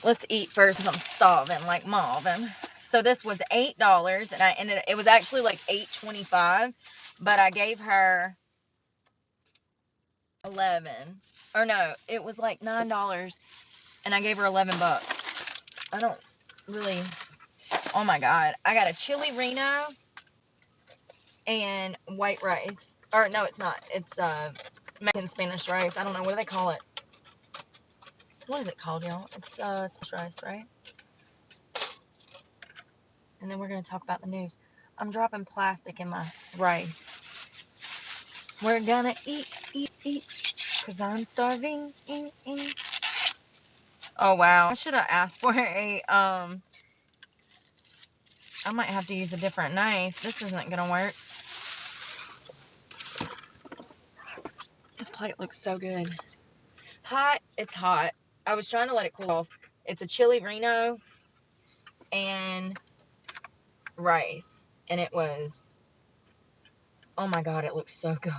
Let's eat first because I'm starving like Marvin. So this was $8, and it was actually like $8.25, but I gave her 11. Or no, it was like $9, and I gave her 11 bucks. I don't really. Oh my god, I got a chili Reno and white rice. Or no, it's not. It's Mexican Spanish rice. I don't know, what do they call it? What is it called, y'all? It's Spanish rice, right? And then we're gonna talk about the news. I'm dropping plastic in my rice. We're gonna eat, cause I'm starving. Oh wow, I should have asked for a I might have to use a different knife. This isn't gonna work. This plate looks so good. Hot, it's hot. I was trying to let it cool off. It's a chili Reno and rice, and it was, oh my god, it looks so good.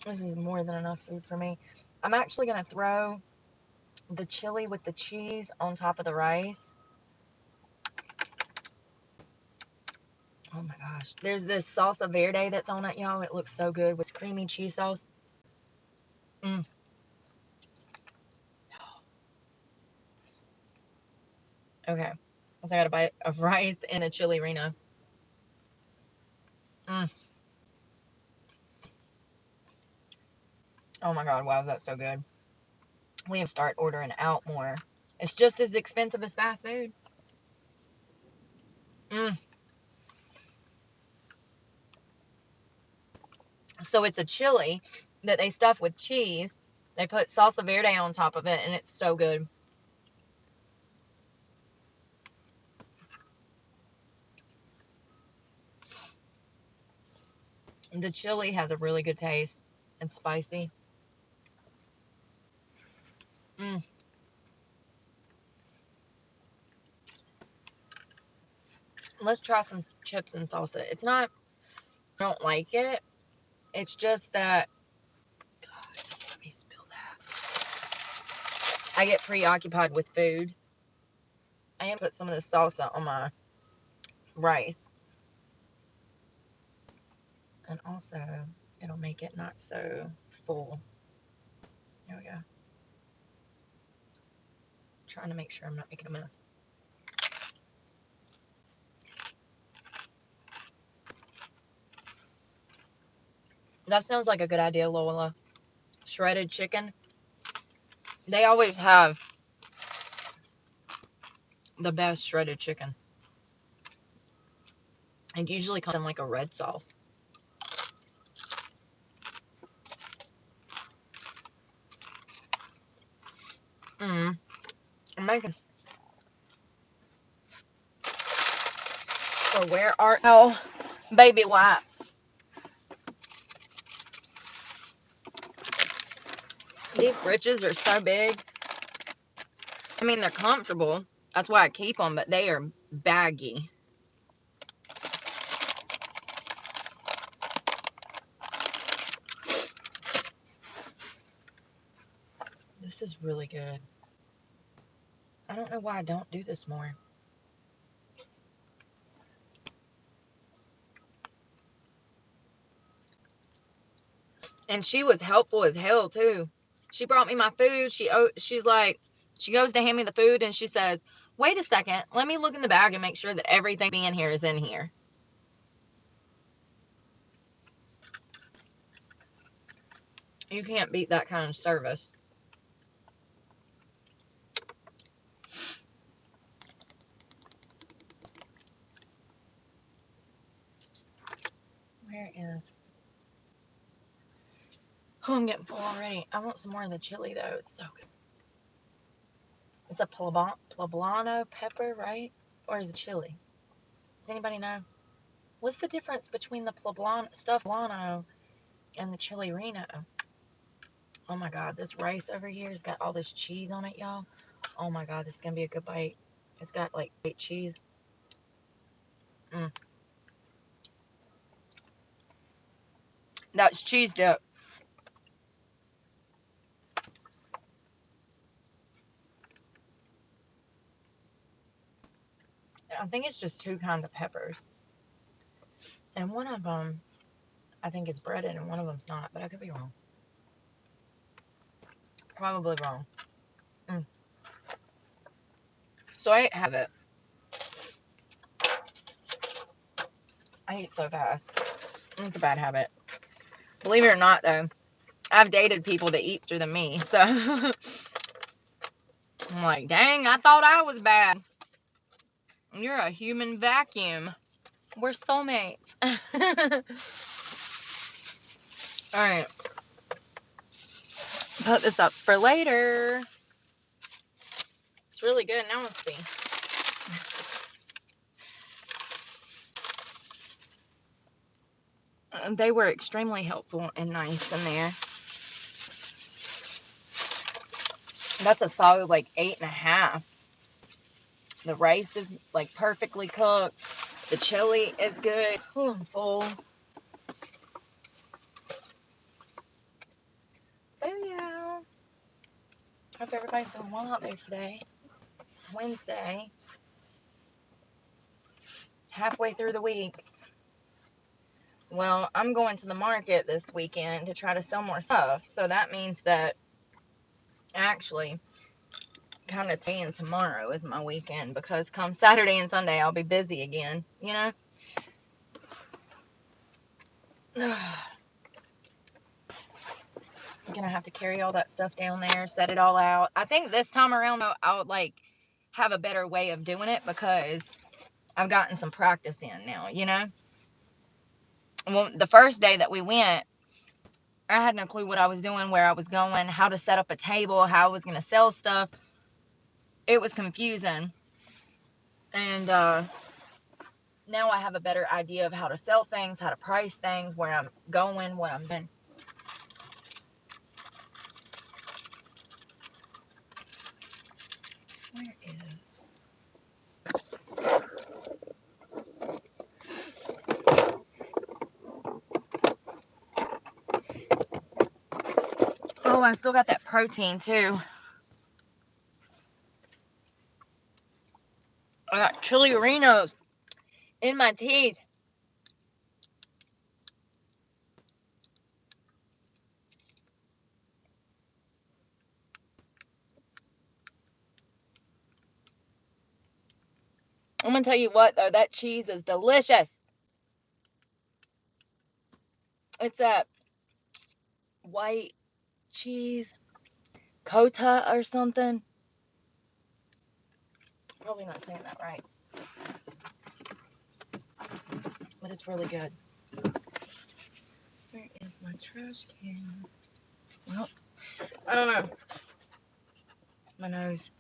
This is more than enough food for me. I'm actually gonna throw the chili with the cheese on top of the rice. Oh my gosh. There's this salsa verde that's on it, y'all. It looks so good with creamy cheese sauce. Mm. Okay. So I got a bite of rice and a chili Reno. Mm. Oh my god, wow, is that so good. We have to start ordering out more. It's just as expensive as fast food. Mm. So it's a chili that they stuff with cheese. They put salsa verde on top of it, and it's so good. The chili has a really good taste. It's spicy. Mm. Let's try some chips and salsa. It's not, I don't like it. It's just that, God, let me spill that. I get preoccupied with food. I am put some of the salsa on my rice. And also, it'll make it not so full. There we go. Trying to make sure I'm not making a mess. That sounds like a good idea, Lola. Shredded chicken. They always have the best shredded chicken. It usually comes in like a red sauce. I'm making. So where are baby wipes? These britches are so big. I mean, they're comfortable. That's why I keep them, but they are baggy. This is really good. I don't know why I don't do this more. And she was helpful as hell too. She brought me my food. She's like, she goes to hand me the food and she says, "Wait a second, let me look in the bag and make sure that everything in here is in here." You can't beat that kind of service. Where is? Oh, I'm getting full already. I want some more of the chili though. It's so good. It's a poblano pepper, right? Or is it chili? Does anybody know? What's the difference between the stuffed poblano and the chili Reno? Oh my god, this rice over here has got all this cheese on it, y'all. Oh my god, this is gonna be a good bite. It's got like white cheese. That's cheese dip. I think it's just 2 kinds of peppers. And one of them, I think is breaded and one of them's not, but I could be wrong. Probably wrong. So I have it. I eat so fast. It's a bad habit. Believe it or not, though, I've dated people that eat faster than me, so I'm like, dang, I thought I was bad. You're a human vacuum. We're soulmates. Alright. Put this up for later. It's really good. Now let's see. They were extremely helpful and nice in there. That's a solid like 8.5. The rice is like perfectly cooked. The chili is good. Ooh, I'm full. But yeah. Hope everybody's doing well out there today. It's Wednesday. Halfway through the week. Well, I'm going to the market this weekend to try to sell more stuff. So that means that actually kind of today and tomorrow is my weekend, because come Saturday and Sunday I'll be busy again, you know? I'm gonna have to carry all that stuff down there, set it all out. I think this time around I'll like have a better way of doing it, because I've gotten some practice in now, you know? Well, the first day that we went, I had no clue what I was doing, where I was going, how to set up a table, how I was going to sell stuff. It was confusing. And now I have a better idea of how to sell things, how to price things, where I'm going, what I'm doing. Where is... Oh, I still got that protein too. I got chili-rinos in my teeth. I'm going to tell you what, though, that cheese is delicious. It's that white cheese, Cota or something. Probably not saying that right. But it's really good. Where is my trash can? Well, I don't know. My nose.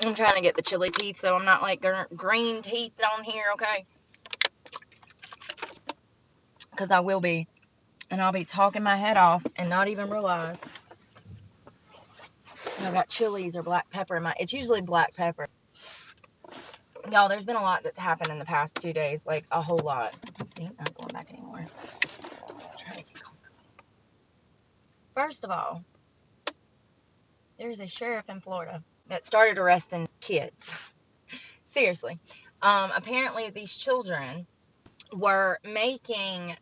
I'm trying to get the chili teeth so I'm not like green teeth on here, okay? Because I will be. And I'll be talking my head off and not even realize. I got chilies or black pepper in my... It's usually black pepper. Y'all, there's been a lot that's happened in the past 2 days. Like, a whole lot. See, not going back anymore. Trying to get comfortable. First of all, there's a sheriff in Florida that started arresting kids. Seriously. Apparently, these children were making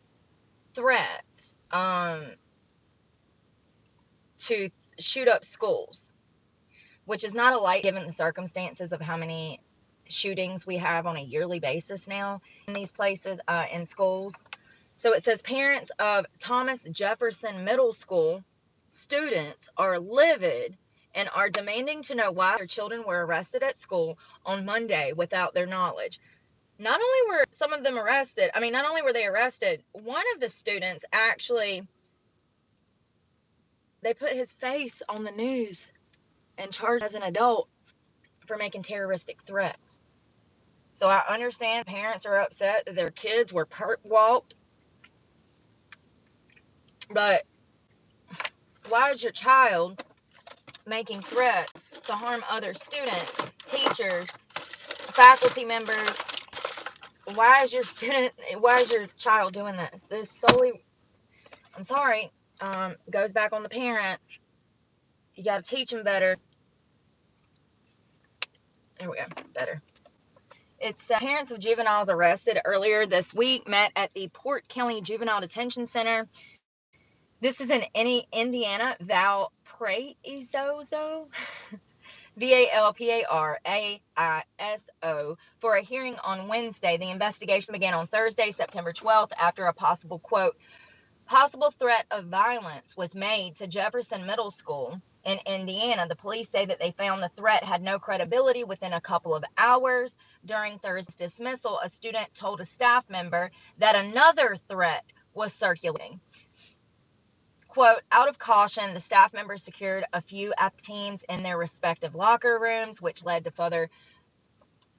threats to shoot up schools, which is not a light given the circumstances of how many shootings we have on a yearly basis now in these places, in schools. So it says parents of Thomas Jefferson Middle School students are livid and are demanding to know why their children were arrested at school on Monday without their knowledge. Not only were some of them arrested, not only were they arrested, one of the students actually, they put his face on the news and charged as an adult for making terroristic threats. So I understand parents are upset that their kids were perp walked, but why is your child making threats to harm other students, teachers, faculty members? Why is your child doing this? This solely, I'm sorry, goes back on the parents. You got to teach them better. There we go, better. It's parents of juveniles arrested earlier this week met at the Port County Juvenile Detention Center. This is in Indiana. Valparaiso, Valparaiso, for a hearing on Wednesday. The investigation began on Thursday, September 12th, after a possible, quote, possible threat of violence was made to Jefferson Middle School in Indiana. The police say that they found the threat had no credibility within a couple of hours. During Thursday's dismissal, a student told a staff member that another threat was circulating. Quote, out of caution, the staff members secured a few athletic teams in their respective locker rooms, which led to further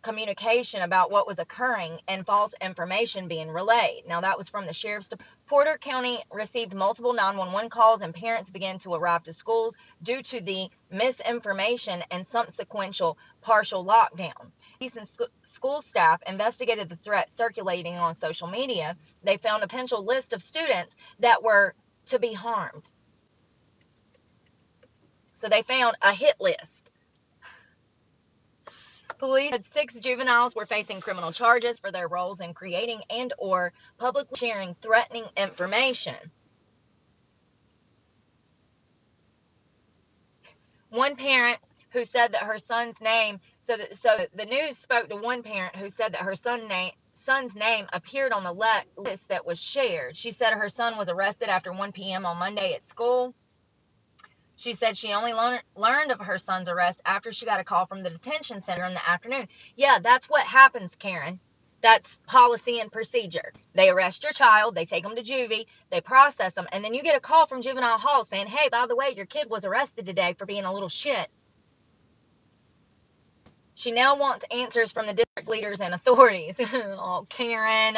communication about what was occurring and false information being relayed. Now, that was from the sheriff's department. Porter County received multiple 911 calls, and parents began to arrive to schools due to the misinformation and subsequent partial lockdown. Police and school staff investigated the threat circulating on social media. They found a potential list of students that were to be harmed. So they found a hit list. Police said 6 juveniles were facing criminal charges for their roles in creating and or publicly sharing threatening information. One parent who said that her son's name, so the news spoke to one parent who said that her son's name appeared on the list that was shared. She said her son was arrested after 1 p.m. on Monday at school. She said she only learned of her son's arrest after she got a call from the detention center in the afternoon. Yeah, that's what happens, Karen. That's policy and procedure. They arrest your child, they take them to juvie, they process them, and then you get a call from juvenile hall saying, hey, by the way, your kid was arrested today for being a little shit. She now wants answers from the district leaders and authorities. Oh, Karen.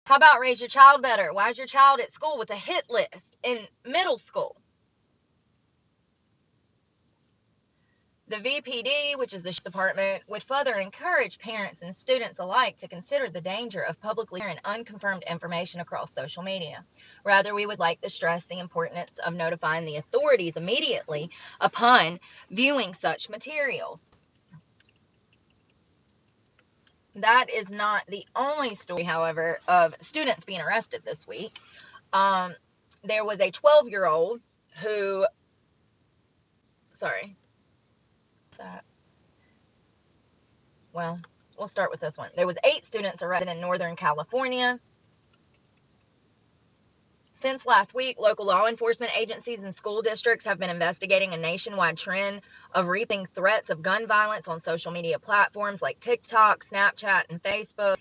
How about raise your child better? Why is your child at school with a hit list in middle school? The VPD, which is the department, would further encourage parents and students alike to consider the danger of publicly sharing unconfirmed information across social media. Rather, we would like to stress the importance of notifying the authorities immediately upon viewing such materials. That is not the only story, however, of students being arrested this week. There was a 12-year-old who, well, we'll start with this one. There was 8 students arrested in Northern California. Since last week, local law enforcement agencies and school districts have been investigating a nationwide trend of reaping threats of gun violence on social media platforms like TikTok, Snapchat, and Facebook.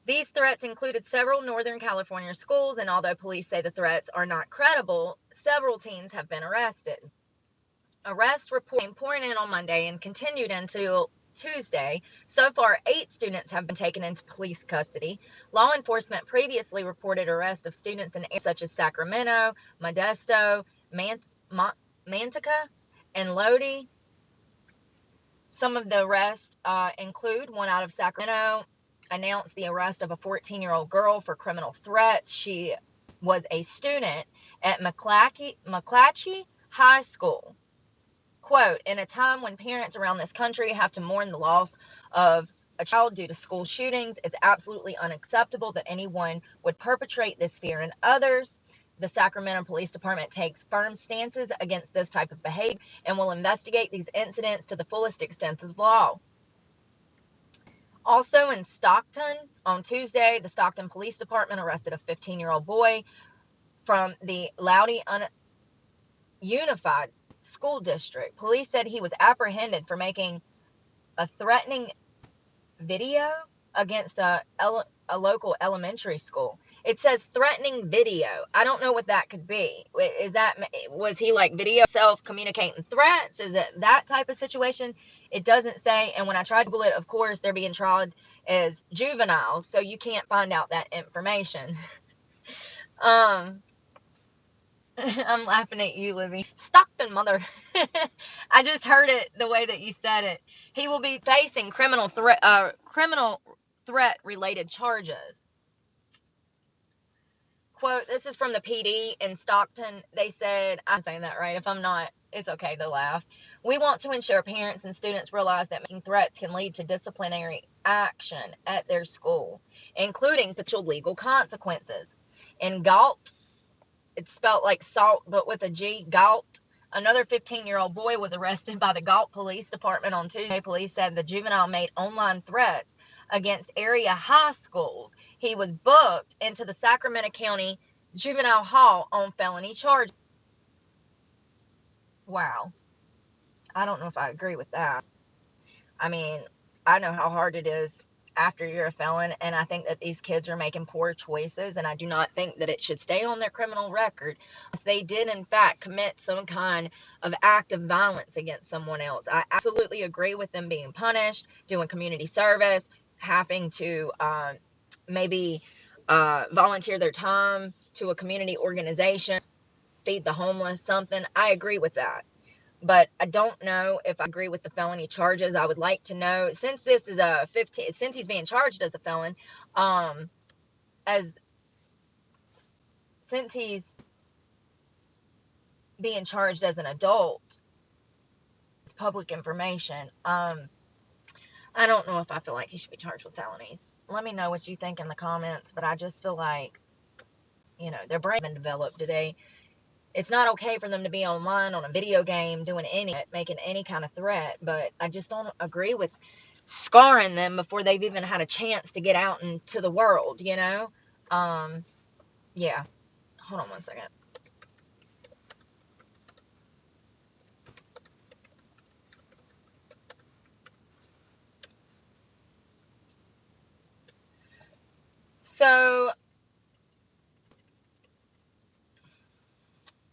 These threats included several Northern California schools, and although police say the threats are not credible, several teens have been arrested. Arrest reports pouring in on Monday and continued until Tuesday. So far, 8 students have been taken into police custody. Law enforcement previously reported arrest of students in areas such as Sacramento, Modesto, Manteca, and Lodi. Some of the arrests include one out of Sacramento announced the arrest of a 14-year-old girl for criminal threats. She was a student at McClatchy High School. Quote, in a time when parents around this country have to mourn the loss of a child due to school shootings, it's absolutely unacceptable that anyone would perpetrate this fear in others. The Sacramento Police Department takes firm stances against this type of behavior and will investigate these incidents to the fullest extent of the law. Also in Stockton, on Tuesday, the Stockton Police Department arrested a 15-year-old boy from the Loudoun Unified School District. Police said he was apprehended for making a threatening video against a local elementary school. It says threatening video. I don't know what that could be. Was he like video self communicating threats? Is it that type of situation? It doesn't say. And when I tried to Google it, of course, they're being tried as juveniles, so you can't find out that information. I'm laughing at you, Libby. Stockton, mother. I just heard it the way that you said it. He will be facing criminal threat related charges. Quote, this is from the PD in Stockton. They said, I'm saying that right. If I'm not, It's okay to laugh. We want to ensure parents and students realize that making threats can lead to disciplinary action at their school, including potential legal consequences. In Galt, it's spelled like salt, but with a G, Galt. Another 15-year-old boy was arrested by the Galt Police Department on Tuesday. Police said the juvenile made online threats against area high schools. He was booked into the Sacramento County Juvenile Hall on felony charges. Wow. I don't know if I agree with that. I mean, I know how hard it is after you're a felon, and I think that these kids are making poor choices, and I do not think that it should stay on their criminal record unless they did in fact commit some kind of act of violence against someone else. I absolutely agree with them being punished, doing community service, having to maybe volunteer their time to a community organization, feed the homeless, something. I agree with that. But I don't know if I agree with the felony charges. I would like to know, since this is a 15, since he's being charged as a felon, as since he's being charged as an adult, it's public information. I don't know if I feel like he should be charged with felonies. Let me know what you think in the comments, but I just feel like, their brain been developed today. It's not okay for them to be online on a video game making any kind of threat, but I just don't agree with scarring them before they've even had a chance to get out into the world, Yeah. Hold on one second. So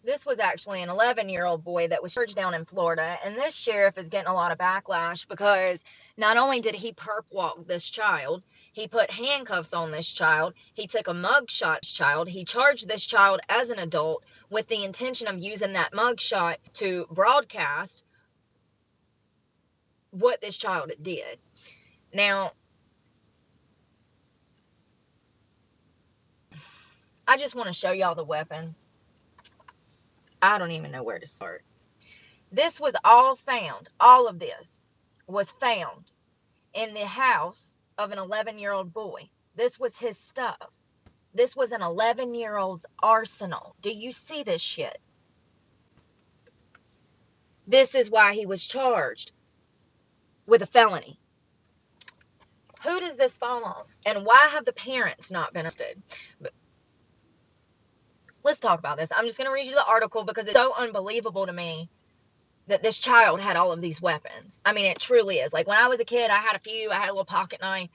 this was actually an 11-year-old boy that was charged down in Florida, and this sheriff is getting a lot of backlash because not only did he perp walk this child, he put handcuffs on this child, he took a mug shot child, he charged this child as an adult with the intention of using that mug shot to broadcast what this child did. Now, I just want to show y'all the weapons. I don't even know where to start. This was all of this was found in the house of an 11-year-old boy. This was his stuff. This was an 11-year-old's arsenal. Do you see this shit? This is why he was charged with a felony. Who does this fall on? And why have the parents not been arrested? Let's talk about this. I'm just going to read you the article because it's so unbelievable to me that this child had all of these weapons. I mean, it truly is. Like, when I was a kid, I had a few. I had a little pocket knife.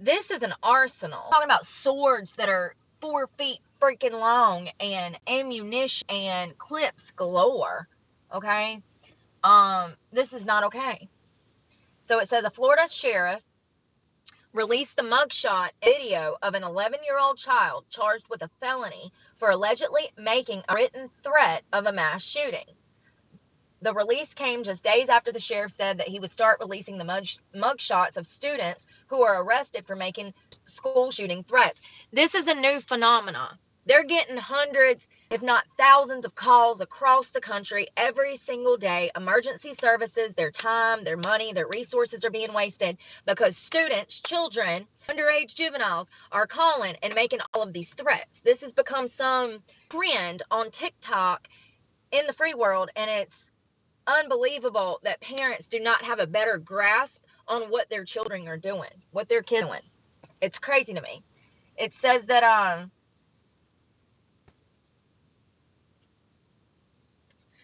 This is an arsenal. I'm talking about swords that are 4 feet freaking long and ammunition and clips galore. Okay? This is not okay. So it says a Florida sheriff released the mugshot video of an 11-year-old child charged with a felony for allegedly making a written threat of a mass shooting. The release came just days after the sheriff said that he would start releasing the mugshots of students who are arrested for making school shooting threats. This is a new phenomenon. They're getting hundreds, if not thousands, of calls across the country every single day. Emergency services, their time, their money, their resources are being wasted because students, children, underage juveniles are calling and making all of these threats. This has become some trend on TikTok in the free world, and it's unbelievable that parents do not have a better grasp on what their children are doing, what their kids are doing. It's crazy to me. It says that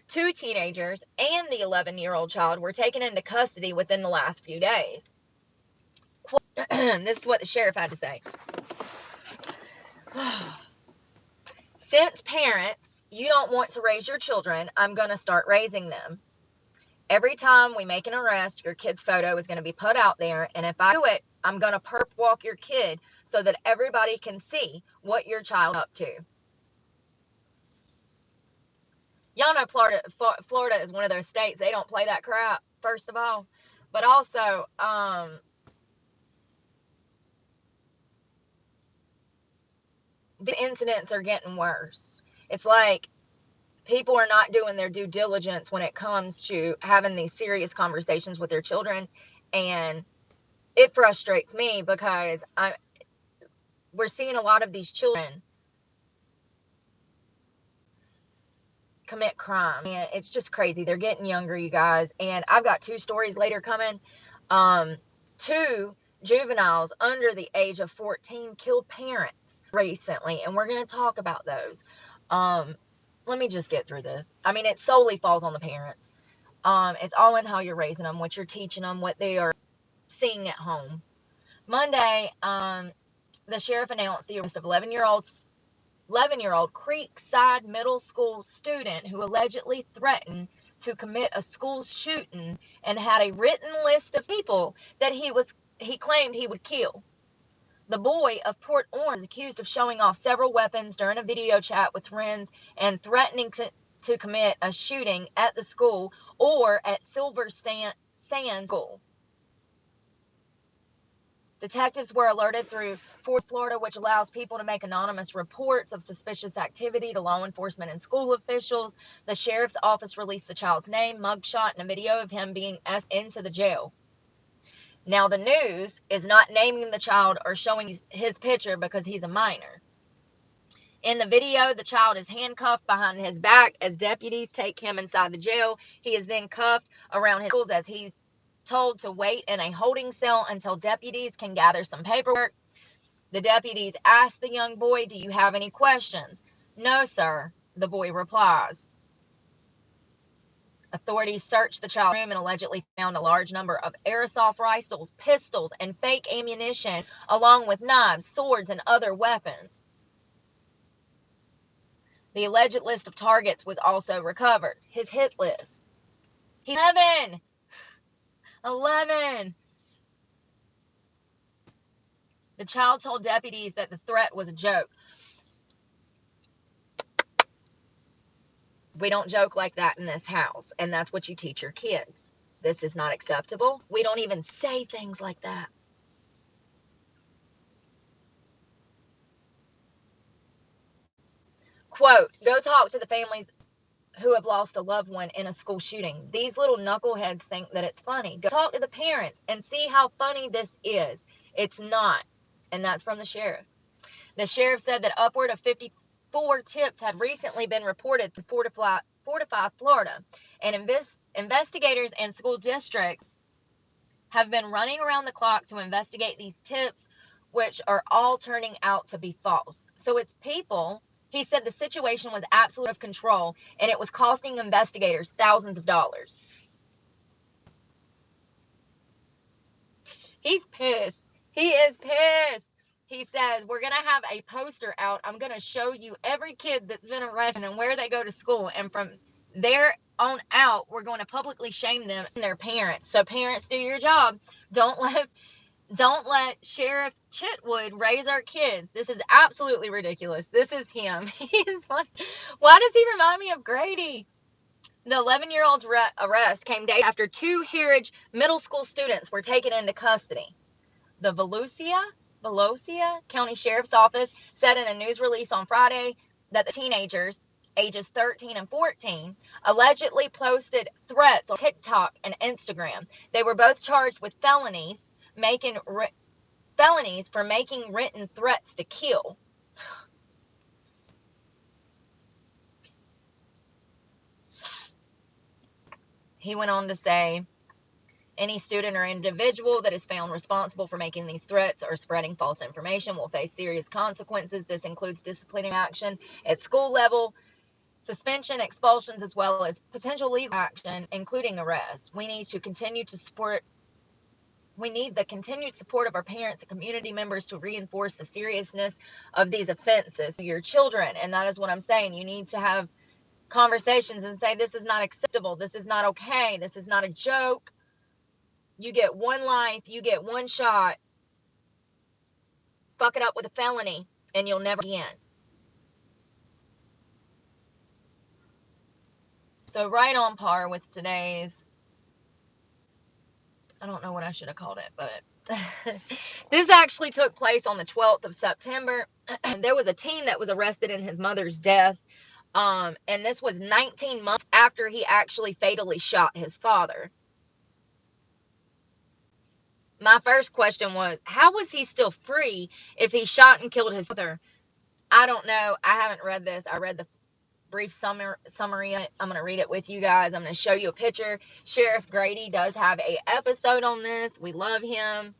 2 teenagers and the 11-year-old child were taken into custody within the last few days. This is what the sheriff had to say. Since parents, you don't want to raise your children, I'm going to start raising them. Every time we make an arrest, your kid's photo is going to be put out there. And if I do it, I'm going to perp walk your kid so that everybody can see what your child's up to. Y'all know Florida is one of those states. They don't play that crap, first of all. But also, the incidents are getting worse. It's like people are not doing their due diligence when it comes to having these serious conversations with their children. And it frustrates me because we're seeing a lot of these children commit crime, and it's just crazy. They're getting younger, you guys. And I've got 2 stories later coming. 2 juveniles under the age of 14 killed parents recently, and we're going to talk about those. Let me just get through this. I mean, it solely falls on the parents. It's all in how you're raising them, what you're teaching them, what they are seeing at home. Monday, the sheriff announced the arrest of 11-year-old Creekside Middle School student who allegedly threatened to commit a school shooting and had a written list of people that he claimed he would kill. The boy of Port Orange is accused of showing off several weapons during a video chat with friends and threatening to commit a shooting at the school or at Silver Sand School. Detectives were alerted through Florida, which allows people to make anonymous reports of suspicious activity to law enforcement and school officials. The sheriff's office released the child's name, mugshot, and a video of him being escorted into the jail. Now, the news is not naming the child or showing his picture because he's a minor. In the video, the child is handcuffed behind his back as deputies take him inside the jail. He is then cuffed around his ankles as he's told to wait in a holding cell until deputies can gather some paperwork. The deputies ask the young boy, "Do you have any questions?" "No, sir," the boy replies. Authorities searched the child's room and allegedly found a large number of airsoft rifles, pistols, and fake ammunition, along with knives, swords, and other weapons. The alleged list of targets was also recovered. His hit list. 11! 11! The child told deputies that the threat was a joke. We don't joke like that in this house, and that's what you teach your kids. This is not acceptable. We don't even say things like that. Quote, "Go talk to the families who have lost a loved one in a school shooting. These little knuckleheads think that it's funny. Go talk to the parents and see how funny this is. It's not." And that's from the sheriff. The sheriff said that upward of 54 tips had recently been reported to Fortify, Florida, and investigators and school districts have been running around the clock to investigate these tips, which are all turning out to be false. So it's people. He said the situation was absolutely out of control, and it was costing investigators thousands of dollars. He's pissed. He is pissed. He says, "We're going to have a poster out. I'm going to show you every kid that's been arrested and where they go to school. And from there on out, we're going to publicly shame them and their parents. So parents, do your job. Don't let Sheriff Chitwood raise our kids. This is absolutely ridiculous." This is him. He is funny. Why does he remind me of Grady? The 11-year-old's arrest came days after 2 Heritage Middle School students were taken into custody. The Volusia County Sheriff's Office said in a news release on Friday that the teenagers, ages 13 and 14, allegedly posted threats on TikTok and Instagram. They were both charged with felonies for making written threats to kill. He went on to say, "Any student or individual that is found responsible for making these threats or spreading false information will face serious consequences. This includes disciplinary action at school level, suspension, expulsions, as well as potential legal action, including arrest. We need the continued support of our parents and community members to reinforce the seriousness of these offenses to your children." And that is what I'm saying. You need to have conversations and say, this is not acceptable. This is not okay. This is not a joke. You get one life. You get one shot. Fuck it up with a felony and you'll never again. So right on par with today's, I don't know what I should have called it, but this actually took place on the 12th of September. There was a teen that was arrested in his mother's death. And this was 19 months after he actually fatally shot his father. My first question was, how was he still free if he shot and killed his father? I don't know. I haven't read this. I read the brief summary. I'm going to read it with you guys. I'm going to show you a picture. Sheriff Grady does have an episode on this. We love him.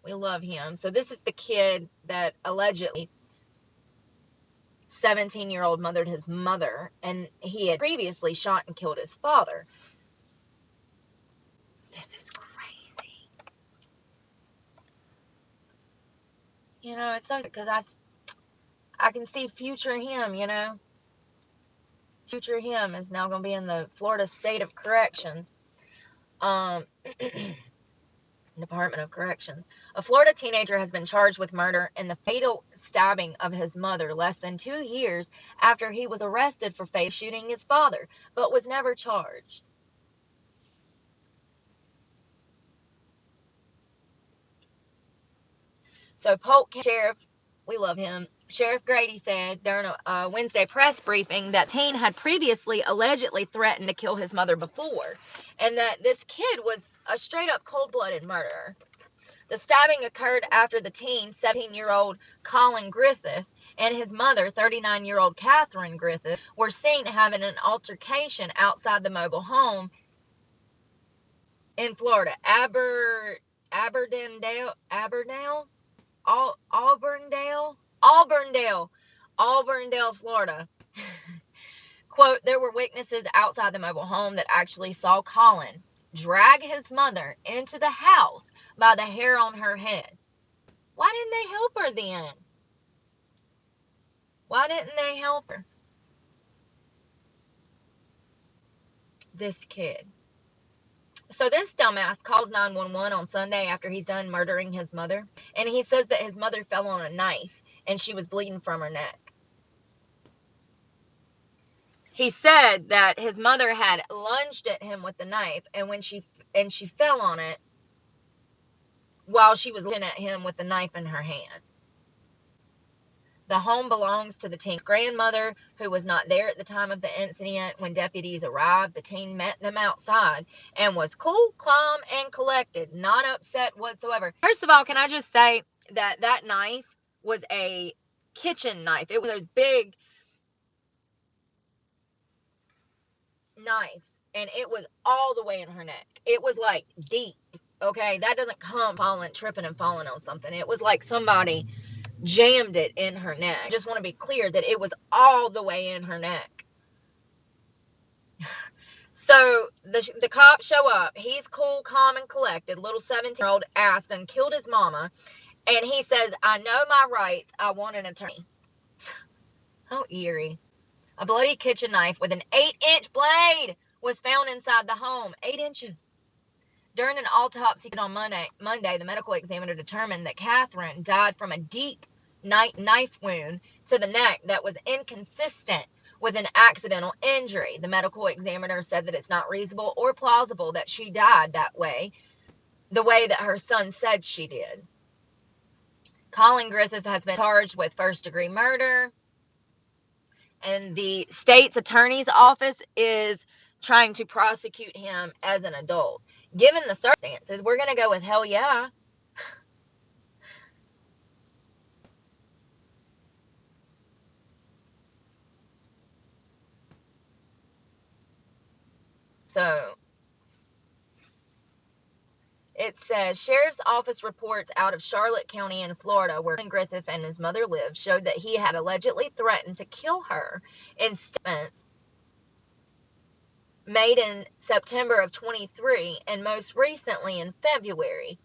We love him. So this is the kid that allegedly 17-year-old mothered his mother, and he had previously shot and killed his father. This is crazy. You know, it's so because I can see future him, you know. Future him is now going to be in the Florida State of Corrections. Department of Corrections. A Florida teenager has been charged with murder in the fatal stabbing of his mother less than 2 years after he was arrested for fatally shooting his father, but was never charged. So Polk County Sheriff, we love him, Sheriff Grady said during a Wednesday press briefing that teen had previously allegedly threatened to kill his mother before, and that this kid was a straight-up cold-blooded murderer. The stabbing occurred after the teen, 17-year-old Colin Griffith, and his mother, 39-year-old Catherine Griffith, were seen having an altercation outside the mobile home in Florida. Auburndale, Florida. Quote, there were witnesses outside the mobile home that actually saw Colin drag his mother into the house by the hair on her head. Why didn't they help her then? Why didn't they help her? This kid. So this dumbass calls 911 on Sunday after he's done murdering his mother. And he says that his mother fell on a knife and she was bleeding from her neck. He said that his mother had lunged at him with the knife, and when she fell on it while she was looking at him with the knife in her hand. The home belongs to the teen's grandmother, who was not there at the time of the incident. When deputies arrived, the teen met them outside and was cool, calm, and collected, not upset whatsoever. First of all, can I just say that that knife was a kitchen knife? It was a big knives, and it was all the way in her neck. It was like deep. Okay, that doesn't come tripping and falling on something. It was like somebody jammed it in her neck. I just want to be clear that it was all the way in her neck. So the cops show up. He's cool, calm, and collected. Little 17-year-old asked and killed his mama, and he says, I know my rights. I want an attorney. How eerie. A bloody kitchen knife with an 8-inch blade was found inside the home. 8 inches. During an autopsy on Monday, the medical examiner determined that Catherine died from a deep knife wound to the neck that was inconsistent with an accidental injury. The medical examiner said that it's not reasonable or plausible that she died that way, the way that her son said she did. Colin Griffith has been charged with first-degree murder, and the state's attorney's office is trying to prosecute him as an adult. Given the circumstances, we're going to go with hell yeah. So it says, Sheriff's Office reports out of Charlotte County in Florida, where Griffith and his mother lived, showed that he had allegedly threatened to kill her in statements made in September of 23 and most recently in February.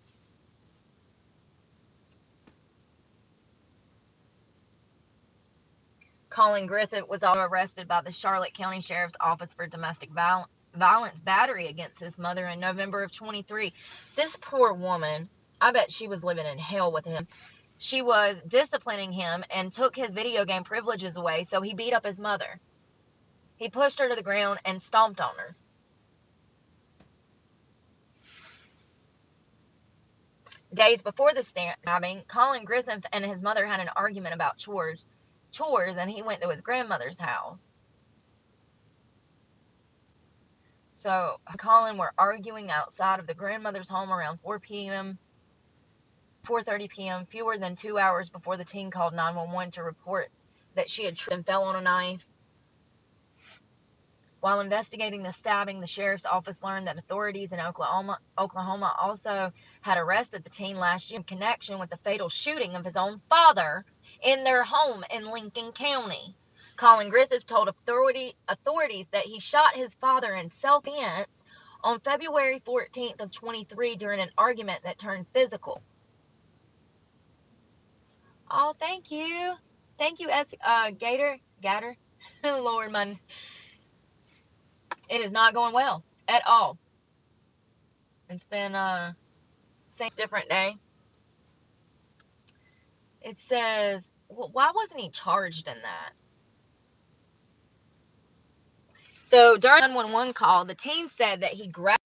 Colin Griffith was also arrested by the Charlotte County Sheriff's Office for domestic violence battery against his mother in November of 23. This poor woman, I bet she was living in hell with him. She was disciplining him and took his video game privileges away, so he beat up his mother. He pushed her to the ground and stomped on her. Days before the stabbing, Colin Griffith and his mother had an argument about chores, and he went to his grandmother's house. So Colin were arguing outside of the grandmother's home around 4:30 p.m., fewer than 2 hours before the teen called 911 to report that she had tripped and fell on a knife. While investigating the stabbing, the sheriff's office learned that authorities in Oklahoma also had arrested the teen last year in connection with the fatal shooting of his own father in their home in Lincoln County. Colin Griffith told authorities that he shot his father in self-defense on February 14th of 23 during an argument that turned physical. Oh, thank you. Thank you, Gator. Lord, it is not going well at all. It's been same different day. It says, well, why wasn't he charged in that? So during the 911 call, the teen said that he grabbed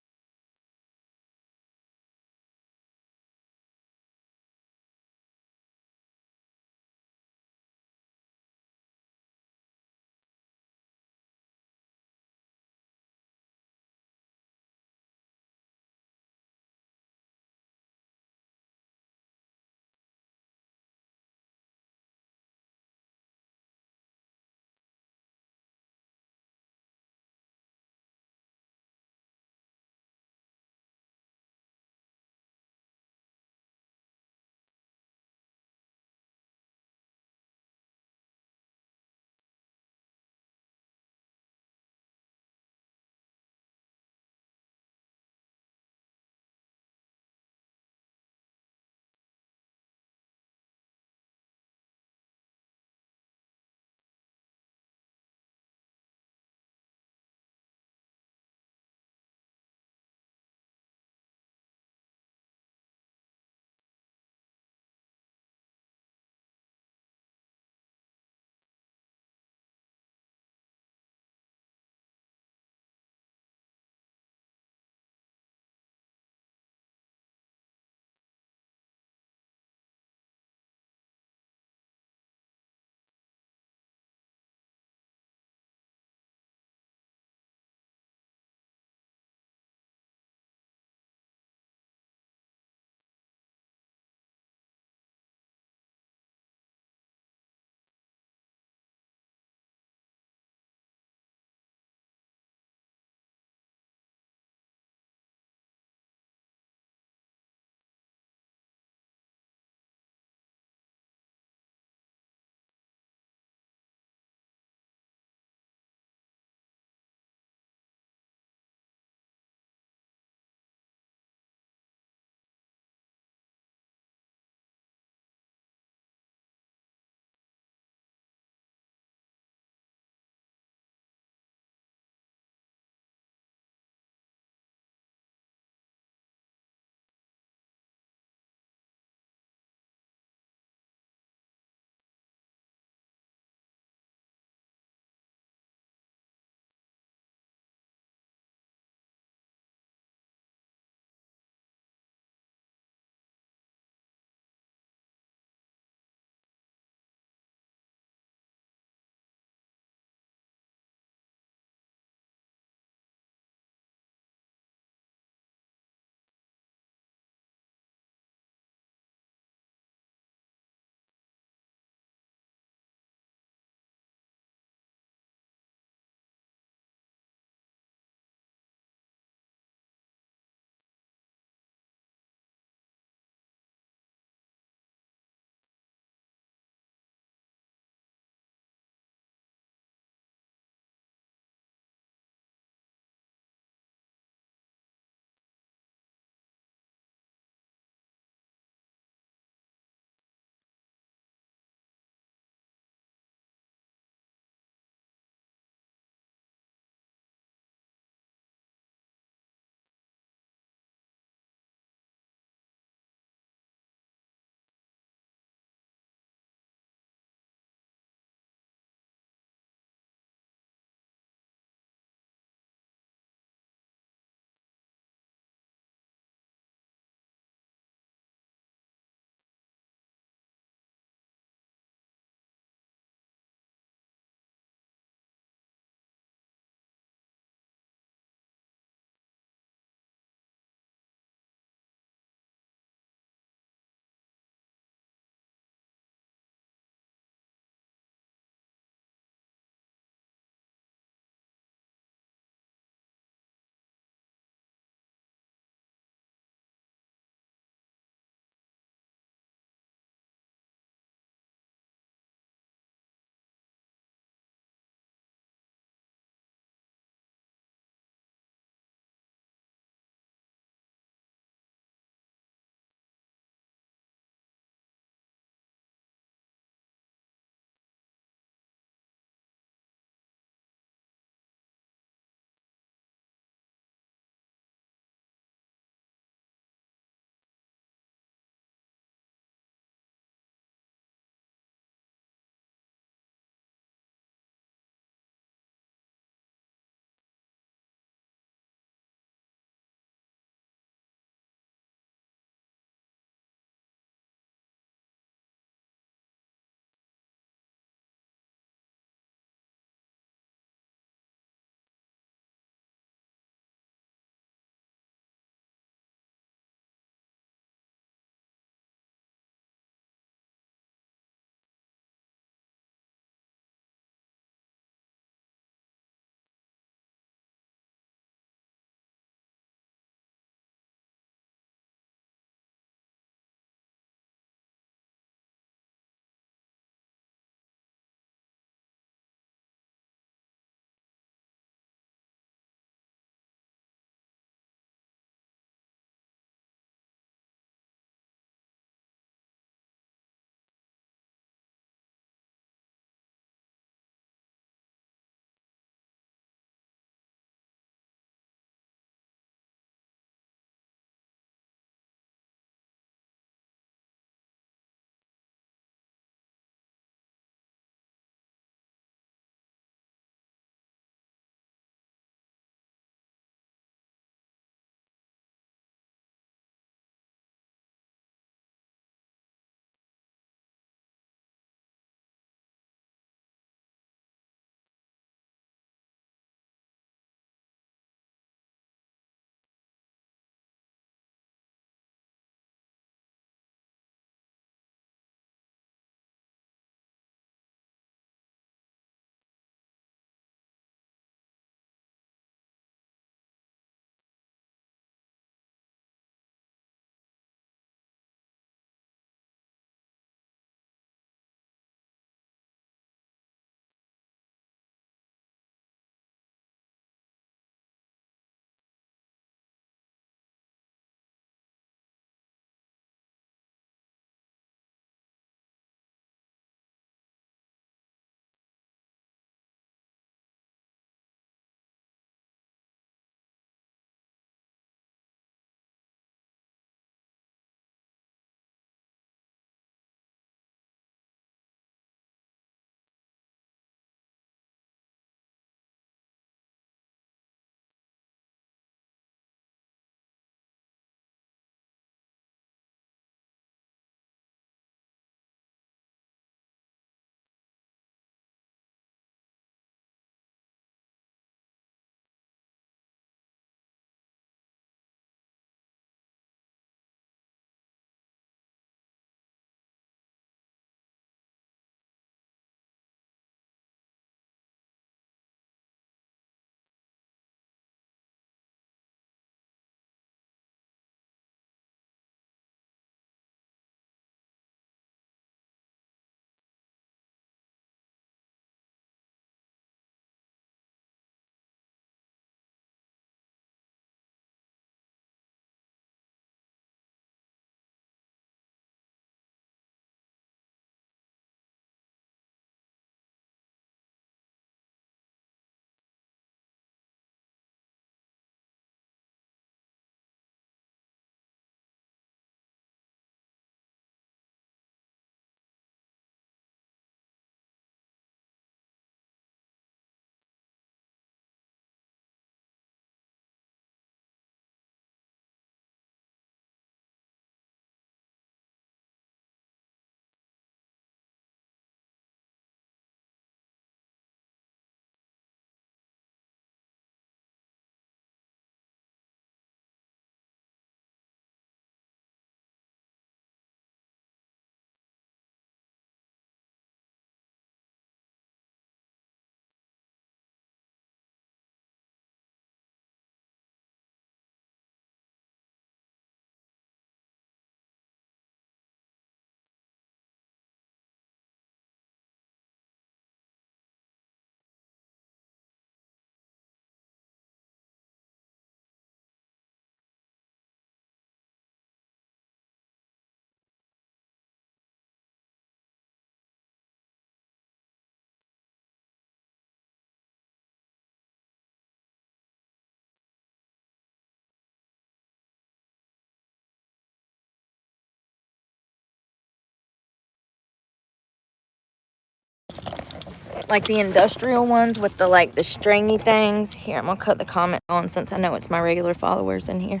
like the industrial ones with the like the stringy things. Here, I'm gonna cut the comment on since I know it's my regular followers in here.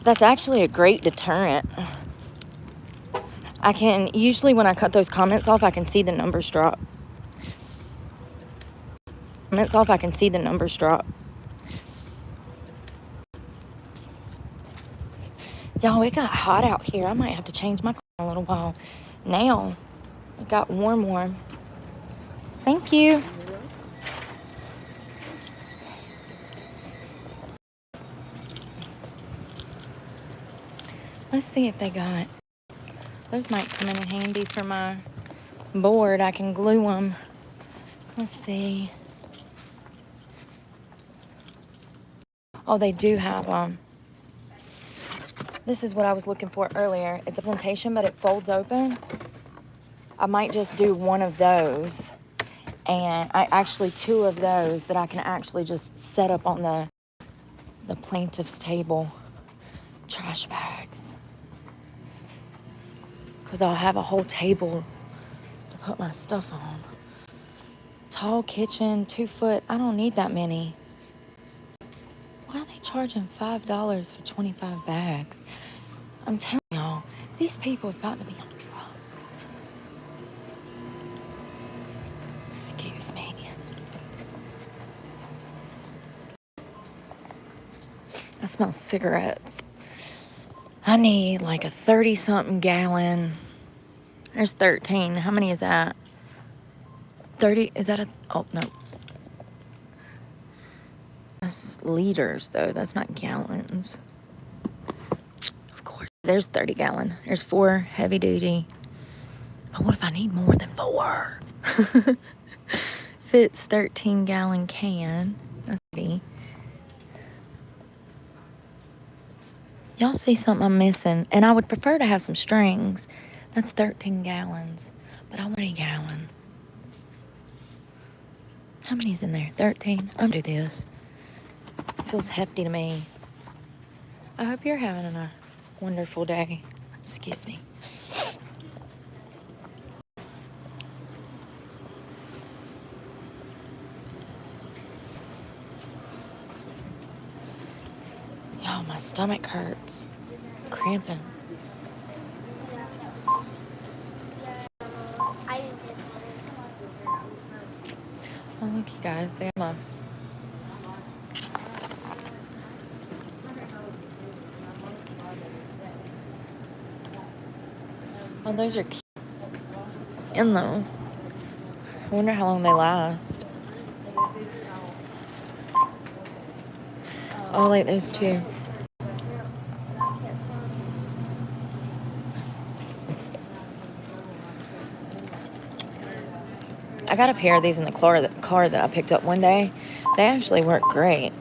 That's actually a great deterrent. I can usually when I cut those comments off, I can see the numbers drop. I can see the numbers drop. Y'all, it got hot out here. I might have to change my clothes in a little while. Now, it got warm. Thank you. Let's see if they got. Those might come in handy for my board. I can glue them. Let's see. Oh, they do have this is what I was looking for earlier. It's a presentation, but it folds open. I might just do one of those, and actually two of those that I can actually just set up on the plaintiff's table. Trash bags, because I'll have a whole table to put my stuff on. Tall kitchen, 2 foot. I don't need that many. Why are they charging $5 for 25 bags? I'm telling y'all, these people have got to be on drugs. Excuse me. I smell cigarettes. I need like a 30-something gallon. There's 13. How many is that? 30, is that a, oh, no. That's liters, though. That's not gallons. Of course. There's 30 gallon. There's 4 heavy duty. But what if I need more than 4? Fits 13 gallon can. Let's see. Y'all see something I'm missing? And I would prefer to have some strings. That's 13 gallons. But I want a gallon. How many's in there? 13? I'll do this. It feels hefty to me. I hope you're having a wonderful day. Excuse me. Y'all, my stomach hurts. Cramping. Oh, look, you guys. They have muffs. Oh, those are cute. In those. I wonder how long they last. Oh, I like those too. I got a pair of these in the car that I picked up one day. They actually work great.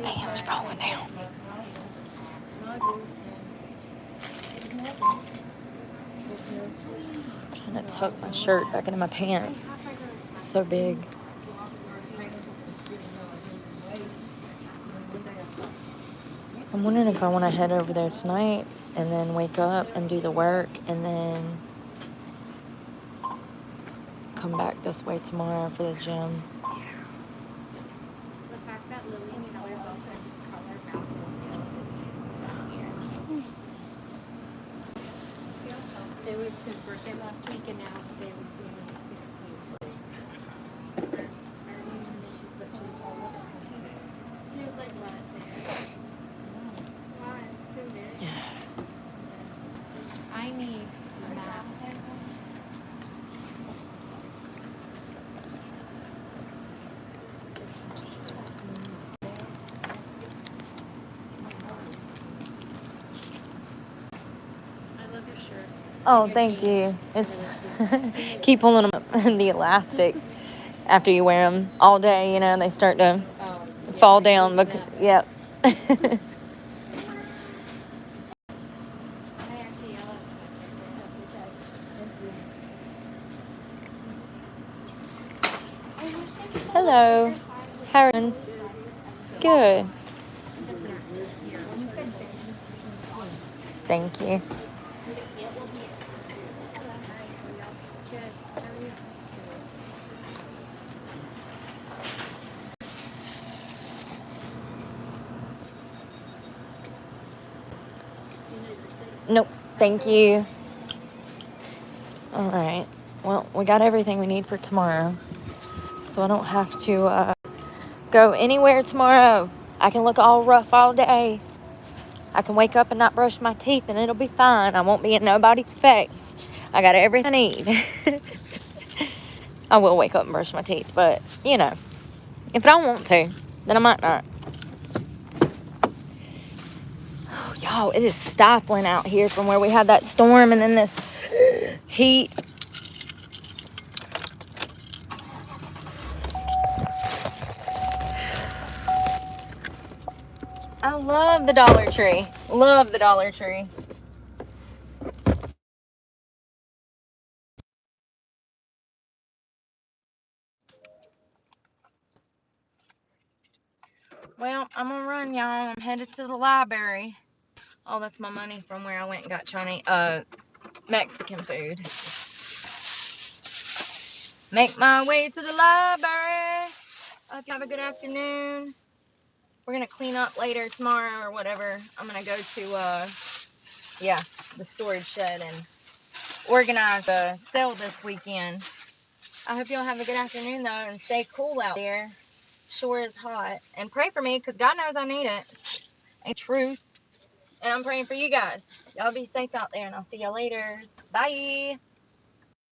Pants are falling down. I'm trying to tuck my shirt back into my pants. It's so big. I'm wondering if I want to head over there tonight and then wake up and do the work and then come back this way tomorrow for the gym. The fact that Lily and Keller both had color mouse here. It was his birthday last week, and now today was the 16th. He was like, what? Why? It's too big. Yeah. I need a mask. I love your shirt. Oh, thank you. It's keep pulling them up in the elastic after you wear them all day. You know, they start to fall down. Because, yep. I actually yell at Hello. How are you? Good. Thank you. Nope. Thank you. All right. Well, we got everything we need for tomorrow. So I don't have to go anywhere tomorrow. I can look all rough all day. I can wake up and not brush my teeth and it'll be fine. I won't be in nobody's face. I got everything I need. I will wake up and brush my teeth, but, you know, if I don't want to, then I might not. Oh, y'all, it is stifling out here from where we had that storm and then this heat. I love the Dollar Tree. Love the Dollar Tree. Well, I'm gonna run, y'all. I'm headed to the library. Oh, that's my money from where I went and got Mexican food. Make my way to the library. Hope you have a good afternoon. We're gonna clean up later tomorrow or whatever. I'm gonna go to the storage shed and organize a sale this weekend. I hope y'all have a good afternoon though and stay cool out there. Sure is hot. And pray for me because God knows I need it. Ain't truth. And I'm praying for you guys. Y'all be safe out there and I'll see y'all later. Bye.